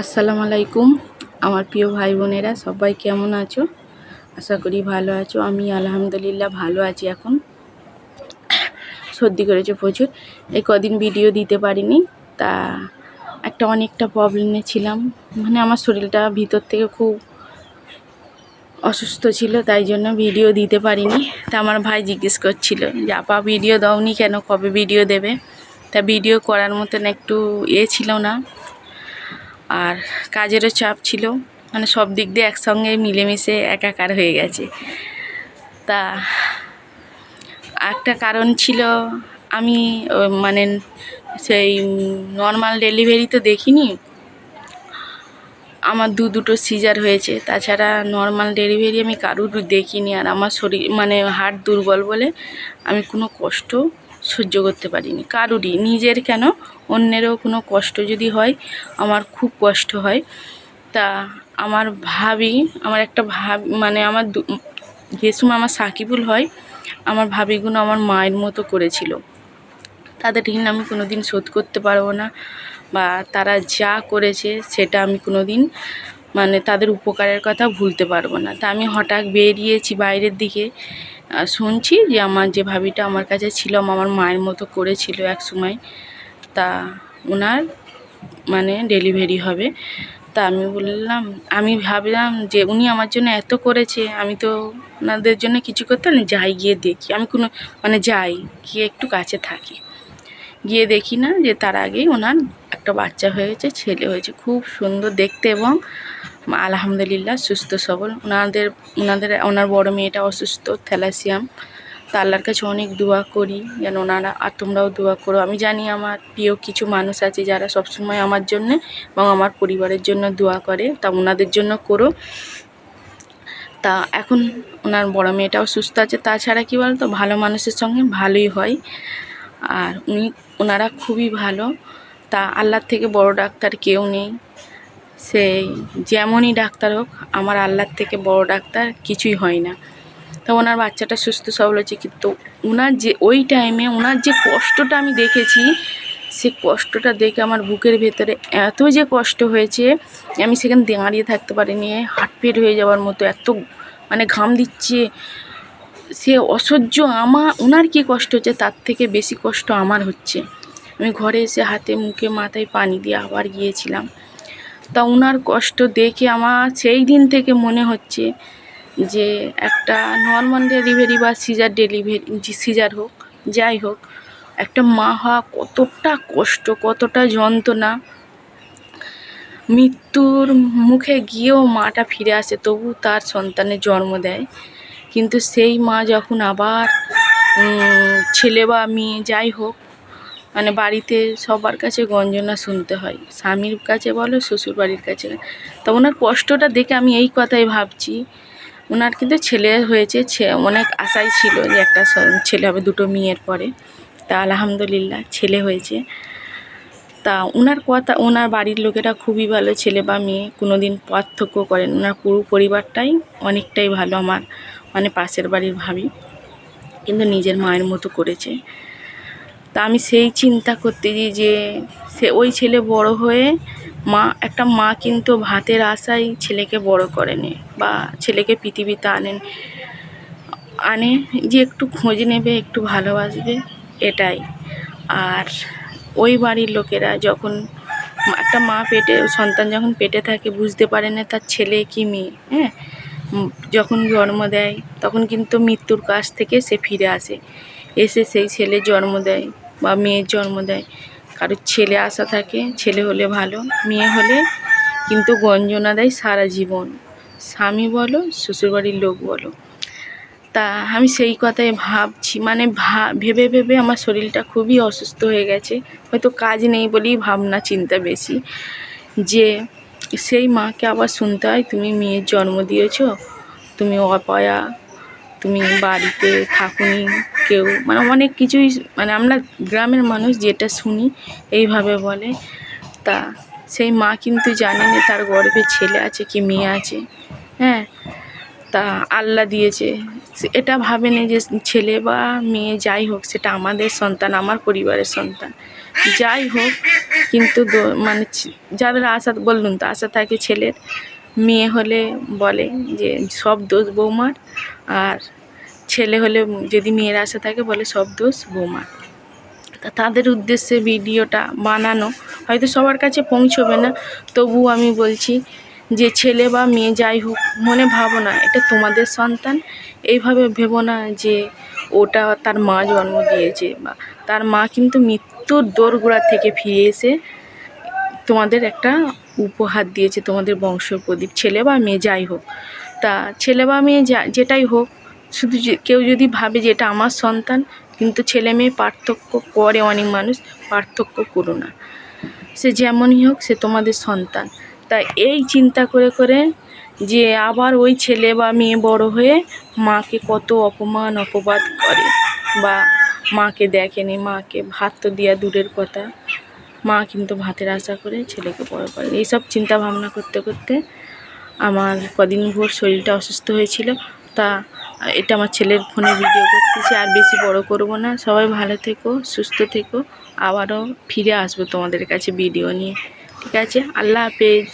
আসসালামু আলাইকুম আমার প্রিয় ভাই বোনেরা, সবাই কেমন আছো? আশা করি ভালো আছো। আমি আলহামদুলিল্লাহ ভালো আছি। এখন সর্দি করেছে প্রচুর, এই কদিন ভিডিও দিতে পারিনি। তা অনেকটা প্রবলেমে ছিলাম, মানে আমার শরীরটা ভিতর থেকে খুব অসুস্থ ছিল, তাই জন্য ভিডিও দিতে পারিনি। তা আমার ভাই জিজ্ঞেস করছিল যে আপা ভিডিও দাওনি কেন, কবে ভিডিও দেবে? তা ভিডিও করার মতন একটু ছিল না, আর কাজেরও চাপ ছিল, মানে সব দিক দিয়ে একসঙ্গে মিলেমিশে একাকার হয়ে গেছে। তা একটা কারণ ছিল, আমি মানে সেই নর্মাল ডেলিভারি তো দেখিনি, আমার দুটো সিজার হয়েছে। তাছাড়া নর্মাল ডেলিভারি আমি কারুর দেখিনি। আর আমার শরীর মানে হার্ট দুর্বল বলে আমি কোনো কষ্ট সহ্য করতে পারিনি কারুরই, নিজের কেন অন্যেরও কোনো কষ্ট যদি হয় আমার খুব কষ্ট হয়। তা আমার একটা ভাবি, মানে আমার যে সময় আমার সাকিবুল হয়, আমার ভাবিগুলো আমার মায়ের মতো করেছিল। তাদের ঋণ আমি কোনো দিন শোধ করতে পারবো না, বা তারা যা করেছে সেটা আমি কোনো দিন মানে তাদের উপকারের কথা ভুলতে পারবো না। তা আমি হঠাৎ বেরিয়েছি বাইরের দিকে, শুনছি যে আমার যে ভাবিটা আমার কাছে ছিল আমার মায়ের মতো করেছিল এক সময়, তা ওনার মানে ডেলিভারি হবে। তা আমি বললাম, আমি ভাবলাম যে উনি আমার জন্য এত করেছে, আমি তো ওনাদের জন্য কিছু করতে না, যাই গিয়ে দেখি। আমি কোনো মানে যাই গিয়ে একটু কাছে থাকি, গিয়ে দেখি না যে তার আগেই ওনার একটা বাচ্চা হয়েছে, ছেলে হয়েছে, খুব সুন্দর দেখতে এবং আলহামদুলিল্লাহ সুস্থ সবল। ওনার বড় মেয়েটা অসুস্থ, থ্যালাসিয়াম। তা আল্লাহর কাছে অনেক দোয়া করি যেন ওনারা, আর তোমরাও দোয়া করো। আমি জানি আমার প্রিয় কিছু মানুষ আছে যারা সবসময় আমার জন্যে এবং আমার পরিবারের জন্য দোয়া করে, তা ওনাদের জন্য করো। তা এখন ওনার বড় মেয়েটাও সুস্থ আছে। তাছাড়া কী বলতো, ভালো মানুষের সঙ্গে ভালোই হয়, আর ওনারা খুবই ভালো। তা আল্লাহর থেকে বড় ডাক্তার কেউ নেই, সেই যেমনই ডাক্তার হোক, আমার আল্লাহর থেকে বড় ডাক্তার কিছুই হয় না। তো ওনার বাচ্চাটা সুস্থ সবল হচ্ছে, কিন্তু ওনার যে ওই টাইমে ওনার যে কষ্টটা আমি দেখেছি, সে কষ্টটা দেখে আমার বুকের ভেতরে এত যে কষ্ট হয়েছে, আমি সেখানে দাঁড়িয়ে থাকতে পারিনি, হার্টফেল হয়ে যাওয়ার মতো, এত মানে ঘাম দিচ্ছে, সে অসহ্য। ওনার কী কষ্ট হচ্ছে তার থেকে বেশি কষ্ট আমার হচ্ছে। আমি ঘরে এসে হাতে মুখে মাথায় পানি দিয়ে আবার গিয়েছিলাম। তা ওনার কষ্ট দেখে আমার সেই দিন থেকে মনে হচ্ছে যে একটা নর্মাল ডেলিভারি বা সিজার হোক, যাই হোক, একটা মা হওয়া কতটা কষ্ট, কতটা যন্ত্রণা। মৃত্যুর মুখে গিয়েও মাটা ফিরে আসে, তবু তার সন্তানের জন্ম দেয়। কিন্তু সেই মা যখন আবার ছেলে বা মেয়ে যাই হোক, মানে বাড়িতে সবার কাছে গঞ্জনা শুনতে হয়, স্বামীর কাছে বলো, শ্বশুরবাড়ির কাছে। তা ওনার কষ্টটা দেখে আমি এই কথাই ভাবছি, ওনার কিন্তু ছেলে হয়েছে, অনেক আশাই ছিল যে একটা ছেলে হবে দুটো মেয়ের পরে। তা আলহামদুলিল্লাহ ছেলে হয়েছে। তা ওনার বাড়ির লোকেরা খুবই ভালো, ছেলে বা মেয়ে কোনো দিন পার্থক্য করেন। ওনার পুরো পরিবারটাই অনেকটাই ভালো, আমার মানে পাশের বাড়ির ভাবি কিন্তু নিজের মায়ের মতো করেছে। তা আমি সেই চিন্তা করতে যে ওই ছেলে বড় হয়ে একটা মা কিন্তু ভাতের আশায় ছেলেকে বড় করেনি, বা ছেলেকে পৃথিবীতে আনে যে একটু খোঁজ নেবে, একটু ভালোবাসবে, এটাই। আর ওই বাড়ির লোকেরা যখন একটা মা সন্তান যখন পেটে থাকে বুঝতে পারে না তার ছেলে কি মেয়ে, হ্যাঁ, যখন জন্ম দেয় তখন কিন্তু মৃত্যুর কাছ থেকে সে ফিরে আসে, এসে সেই ছেলে জন্ম দেয় বা মেয়ের জন্ম দেয়। কারোর ছেলে আশা থাকে, ছেলে হলে ভালো, মেয়ে হলে কিন্তু গঞ্জনা দেয় সারা জীবন, স্বামী বলো, শ্বশুরবাড়ির লোক বলো। তা আমি সেই কথাই ভাবছি, মানে ভেবে ভেবে আমার শরীরটা খুবই অসুস্থ হয়ে গেছে। হয়তো কাজ নেই বলেই ভাবনা চিন্তা বেশি, যে সেই মাকে আবার শুনতে হয় তুমি মেয়ের জন্ম দিয়েছো, তুমি অপয়া, তুমি বাড়িতে থাকুনি, কেউ মানে অনেক কিছুই, মানে আমরা গ্রামের মানুষ যেটা শুনি এইভাবে বলে। তা সেই মা কিন্তু জানে না তার গর্ভে ছেলে আছে কি মেয়ে আছে, হ্যাঁ। তা আল্লাহ দিয়েছে, এটা ভাবেনি যে ছেলে বা মেয়ে যাই হোক সেটা আমাদের সন্তান, আমার পরিবারের সন্তান যাই হোক, কিন্তু মানে যাদের আশা, বললুম তো আশা থাকে ছেলের, মেয়ে হলে বলে যে সব দোষ বৌমার, আর ছেলে হলে যদি মেয়ের আশা থাকে বলে সব দোষ বৌমার। তা তাদের উদ্দেশ্যে ভিডিওটা বানানো, হয়তো সবার কাছে পৌঁছবে না, তবু আমি বলছি যে ছেলে বা মেয়ে যাই হোক, মনে ভাবো না এটা তোমাদের সন্তান, এইভাবে ভেবো না যে ওটা তার মা জন্ম দিয়েছে, বা তার মা কিন্তু মৃত্যুর দোরগোড়া থেকে ফিরে এসে তোমাদের একটা উপহার দিয়েছে, তোমাদের বংশ প্রদীপ, ছেলে বা মেয়ে যাই হোক। তা ছেলে বা মেয়ে যেটাই হোক, শুধু কেউ যদি ভাবে যে এটা আমার সন্তান, কিন্তু ছেলে মেয়ে পার্থক্য করে অনেক মানুষ, পার্থক্য করো না, সে যেমনই হোক সে তোমাদের সন্তান। তা এই চিন্তা করে করে যে আবার ওই ছেলে বা মেয়ে বড় হয়ে মাকে কত অপমান অপবাদ করে, বা মাকে দেখেনি, মাকে ভাত তো দেওয়া দূরের কথা, মা কিন্তু ভাতের আশা করে ছেলেকে বড় করে। এইসব চিন্তা ভাবনা করতে করতে আমার কদিন ভোর শরীরটা অসুস্থ হয়েছিল। তা এটা আমার ছেলের ফোনে ভিডিও করতেছি, আর বেশি বড় করব না। সবাই ভালো থেকো, সুস্থ থেকো, আবারও ফিরে আসবো তোমাদের কাছে ভিডিও নিয়ে। ঠিক আছে, আল্লাহ হাফেজ।